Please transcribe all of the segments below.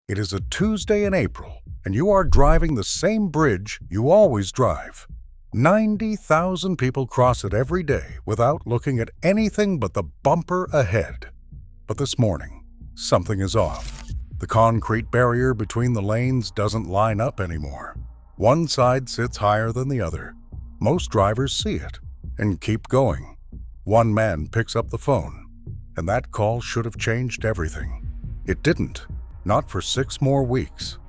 It is a Tuesday in April, and you are driving the same bridge you always drive. 90,000 people cross it every day without looking at anything but the bumper ahead. But this morning, something is off. The concrete barrier between the lanes doesn't line up anymore. One side sits higher than the other. Most drivers see it and keep going. One man picks up the phone, and that call should have changed everything. It didn't, not for 6 more weeks.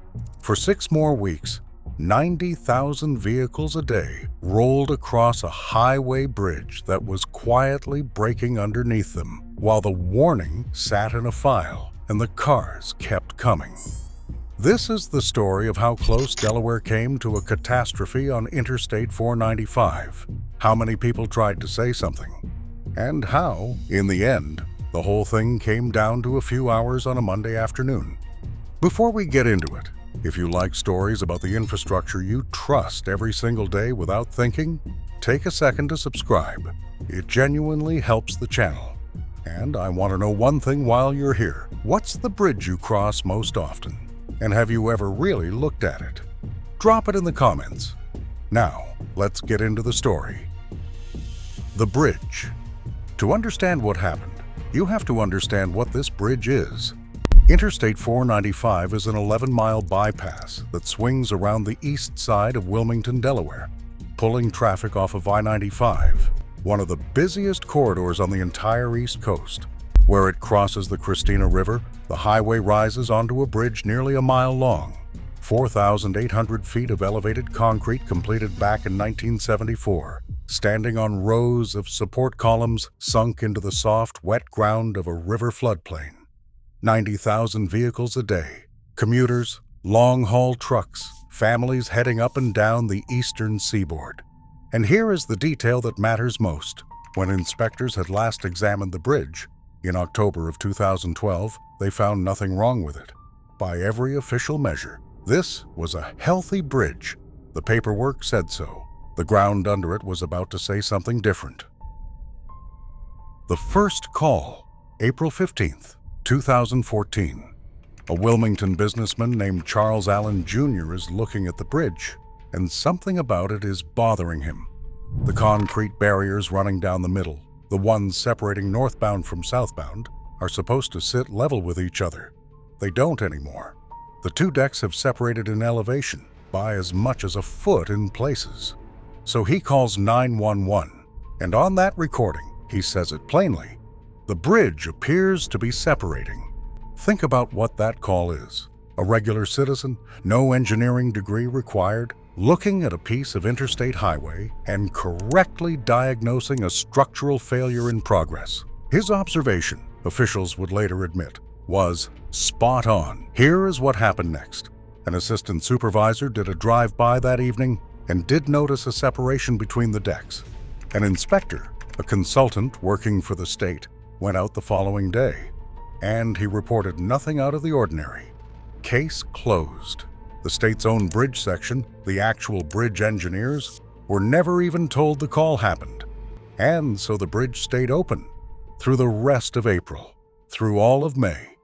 For 6 more weeks, 90,000 vehicles a day rolled across a highway bridge that was quietly breaking underneath them, while the warning sat in a file and the cars kept coming. This is the story of how close Delaware came to a catastrophe on Interstate 495, how many people tried to say something, and how, in the end, the whole thing came down to a few hours on a Monday afternoon. Before we get into it, if you like stories about the infrastructure you trust every single day without thinking, take a second to subscribe. It genuinely helps the channel. And I want to know one thing while you're here. What's the bridge you cross most often? And have you ever really looked at it? Drop it in the comments. Now, let's get into the story. The bridge. To understand what happened, you have to understand what this bridge is. Interstate 495 is an 11-mile bypass that swings around the east side of Wilmington, Delaware, pulling traffic off of I-95, one of the busiest corridors on the entire East Coast. Where it crosses the Christina River, the highway rises onto a bridge nearly a mile long, 4,800 feet of elevated concrete completed back in 1974, standing on rows of support columns sunk into the soft, wet ground of a river floodplain. 90,000 vehicles a day, commuters, long-haul trucks, families heading up and down the eastern seaboard. And here is the detail that matters most. When inspectors had last examined the bridge, in October of 2012, they found nothing wrong with it. By every official measure, this was a healthy bridge. The paperwork said so. The ground under it was about to say something different. The first call, April 15th, 2014. A Wilmington businessman named Charles Allen Jr. is looking at the bridge, and something about it is bothering him. The concrete barriers running down the middle, the ones separating northbound from southbound, are supposed to sit level with each other. They don't anymore. The two decks have separated in elevation by as much as a foot in places. So he calls 911, and on that recording, he says it plainly. The bridge appears to be separating. Think about what that call is. A regular citizen, no engineering degree required, looking at a piece of interstate highway and correctly diagnosing a structural failure in progress. His observation, officials would later admit, was spot on. Here is what happened next. An assistant supervisor did a drive-by that evening and did notice a separation between the decks. An inspector, a consultant working for the state, went out the following day, and he reported nothing out of the ordinary. Case closed. The state's own bridge section, the actual bridge engineers, were never even told the call happened. And so the bridge stayed open through the rest of April, through all of May.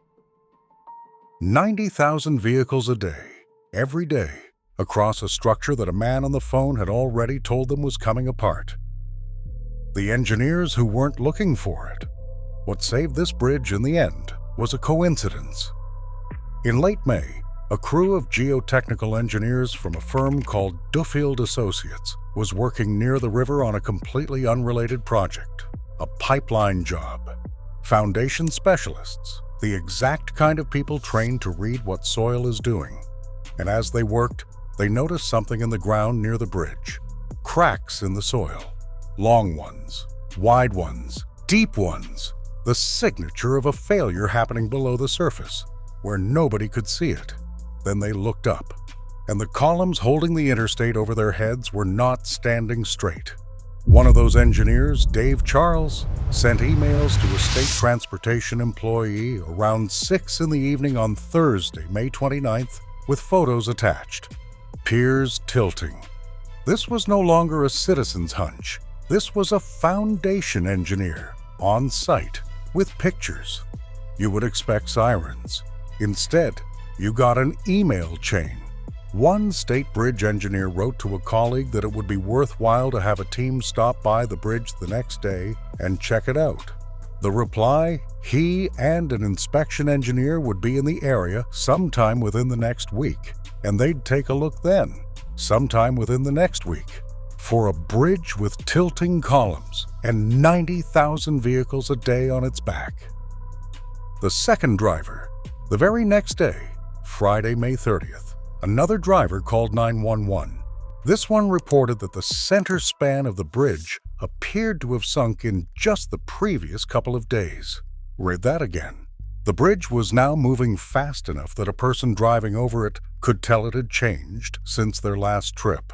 90,000 vehicles a day, every day, across a structure that a man on the phone had already told them was coming apart. The engineers who weren't looking for it. What saved this bridge in the end was a coincidence. In late May, a crew of geotechnical engineers from a firm called Duffield Associates was working near the river on a completely unrelated project, a pipeline job. Foundation specialists, the exact kind of people trained to read what soil is doing. And as they worked, they noticed something in the ground near the bridge. Cracks in the soil. Long ones, wide ones, deep ones. The signature of a failure happening below the surface, where nobody could see it. Then they looked up, and the columns holding the interstate over their heads were not standing straight. One of those engineers, Dave Charles, sent emails to a state transportation employee around 6 in the evening on Thursday, May 29th, with photos attached. Piers tilting. This was no longer a citizen's hunch. This was a foundation engineer, on site, with pictures. You would expect sirens. Instead, You got an email chain. One state bridge engineer wrote to a colleague that it would be worthwhile to have a team stop by the bridge the next day and check it out. The reply: he and an inspection engineer would be in the area sometime within the next week, and they'd take a look then, sometime within the next week, for a bridge with tilting columns and 90,000 vehicles a day on its back. The second driver. The very next day, Friday, May 30th, another driver called 911. This one reported that the center span of the bridge appeared to have sunk in just the previous couple of days. Read that again. The bridge was now moving fast enough that a person driving over it could tell it had changed since their last trip.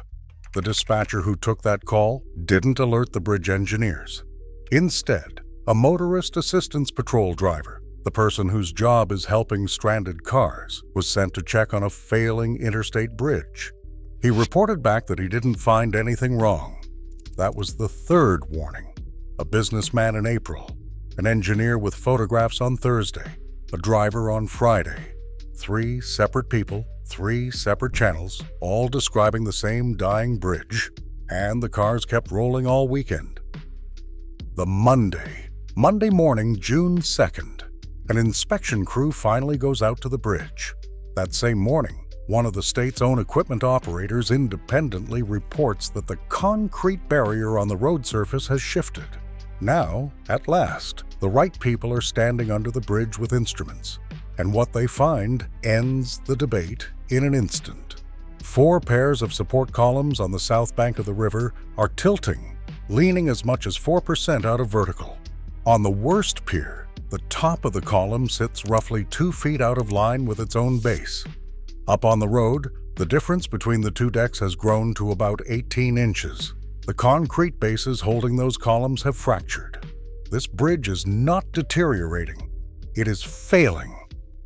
The dispatcher who took that call didn't alert the bridge engineers. Instead, a motorist assistance patrol driver, the person whose job is helping stranded cars, was sent to check on a failing interstate bridge. He reported back that he didn't find anything wrong. That was the third warning. A businessman in April, an engineer with photographs on Thursday, a driver on Friday. 3 separate people, 3 separate channels, all describing the same dying bridge, and the cars kept rolling all weekend. The Monday morning, June 2nd, an inspection crew finally goes out to the bridge. That same morning, one of the state's own equipment operators independently reports that the concrete barrier on the road surface has shifted. Now, at last, the right people are standing under the bridge with instruments, and what they find ends the debate in an instant. 4 pairs of support columns on the south bank of the river are tilting, leaning as much as 4% out of vertical. On the worst pier, the top of the column sits roughly 2 feet out of line with its own base. Up on the road, the difference between the 2 decks has grown to about 18 inches. The concrete bases holding those columns have fractured. This bridge is not deteriorating. It is failing.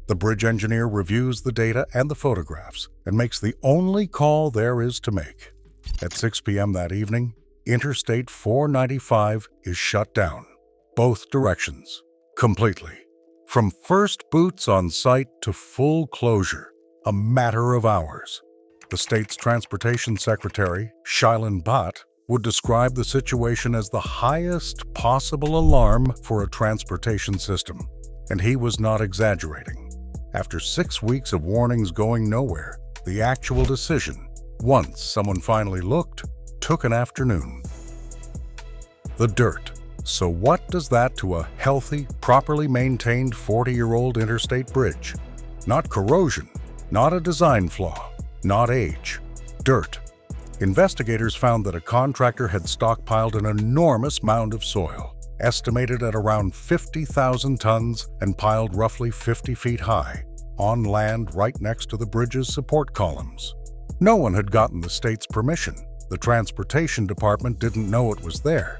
The bridge engineer reviews the data and the photographs and makes the only call there is to make. At 6 p.m. that evening, Interstate 495 is shut down. Both directions. Completely. From first boots on site to full closure. A matter of hours. The state's transportation secretary, Shailen Bhatt, would describe the situation as the highest possible alarm for a transportation system, and he was not exaggerating. After 6 weeks of warnings going nowhere, the actual decision, once someone finally looked, took an afternoon. The dirt. So what does that to a healthy, properly maintained 40-year-old interstate bridge? Not corrosion. Not a design flaw, not age, dirt. Investigators found that a contractor had stockpiled an enormous mound of soil, estimated at around 50,000 tons and piled roughly 50 feet high, on land right next to the bridge's support columns. No one had gotten the state's permission. The transportation department didn't know it was there.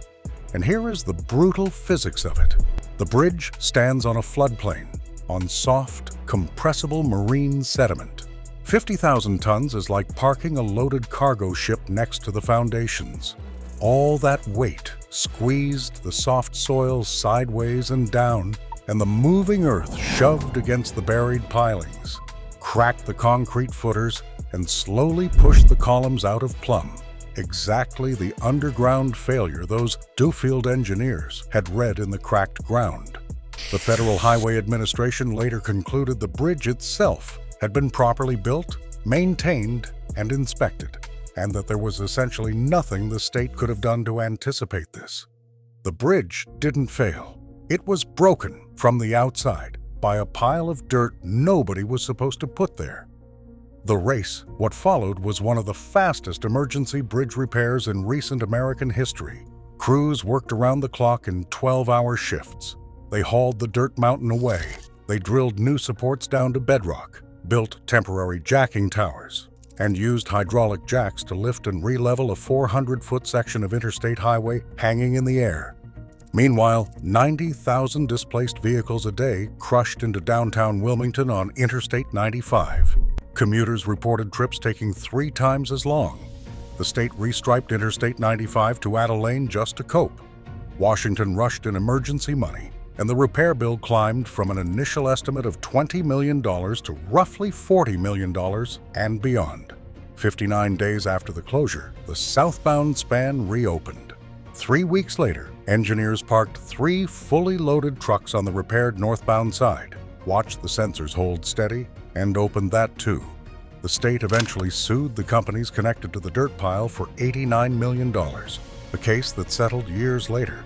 And here is the brutal physics of it. The bridge stands on a floodplain, on soft, compressible marine sediment. 50,000 tons is like parking a loaded cargo ship next to the foundations. All that weight squeezed the soft soil sideways and down, and the moving earth shoved against the buried pilings, cracked the concrete footers, and slowly pushed the columns out of plumb. Exactly the underground failure those Duffield engineers had read in the cracked ground. The Federal Highway Administration later concluded the bridge itself had been properly built, maintained, and inspected, and that there was essentially nothing the state could have done to anticipate this. The bridge didn't fail. It was broken from the outside by a pile of dirt nobody was supposed to put there. The race, what followed, was one of the fastest emergency bridge repairs in recent American history. Crews worked around the clock in 12-hour shifts. They hauled the dirt mountain away. They drilled new supports down to bedrock, built temporary jacking towers, and used hydraulic jacks to lift and re-level a 400-foot section of interstate highway hanging in the air. Meanwhile, 90,000 displaced vehicles a day crushed into downtown Wilmington on Interstate 95. Commuters reported trips taking 3 times as long. The state restriped Interstate 95 to add a lane just to cope. Washington rushed in emergency money. and the repair bill climbed from an initial estimate of $20 million to roughly $40 million and beyond. 59 days after the closure, the southbound span reopened. 3 weeks later, engineers parked 3 fully loaded trucks on the repaired northbound side, watched the sensors hold steady, and opened that too. The state eventually sued the companies connected to the dirt pile for $89 million, a case that settled years later.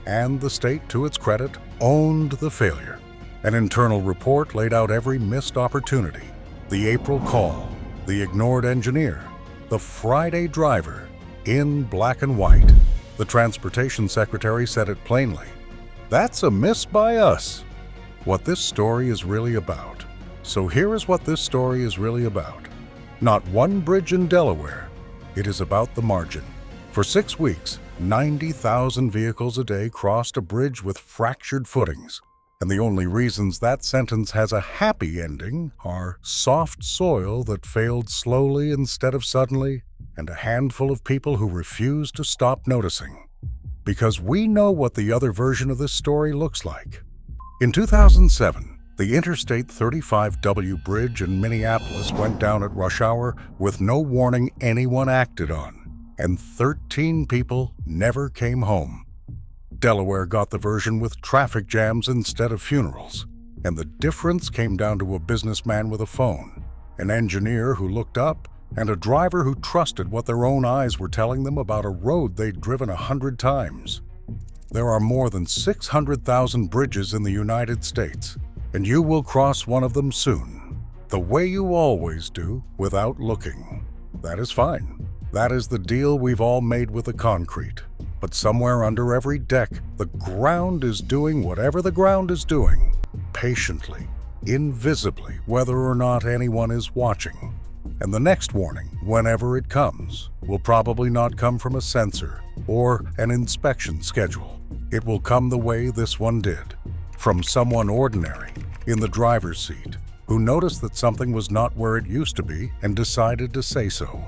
And the state, to its credit, owned the failure. An internal report laid out every missed opportunity: the April call, the ignored engineer, the Friday driver, in black and white. The transportation secretary said it plainly. That's a miss by us. What this story is really about. So here is what this story is really about. Not one bridge in Delaware. It is about the margin. For 6 weeks, 90,000 vehicles a day crossed a bridge with fractured footings. And the only reasons that sentence has a happy ending are soft soil that failed slowly instead of suddenly, and a handful of people who refuse to stop noticing. Because we know what the other version of this story looks like. In 2007, the Interstate 35W bridge in Minneapolis went down at rush hour with no warning anyone acted on, and 13 people never came home. Delaware got the version with traffic jams instead of funerals, and the difference came down to a businessman with a phone, an engineer who looked up, and a driver who trusted what their own eyes were telling them about a road they'd driven 100 times. There are more than 600,000 bridges in the United States, and you will cross one of them soon, the way you always do, without looking. That is fine. That is the deal we've all made with the concrete. But somewhere under every deck, the ground is doing whatever the ground is doing, patiently, invisibly, whether or not anyone is watching. And the next warning, whenever it comes, will probably not come from a sensor or an inspection schedule. It will come the way this one did, from someone ordinary in the driver's seat who noticed that something was not where it used to be and decided to say so.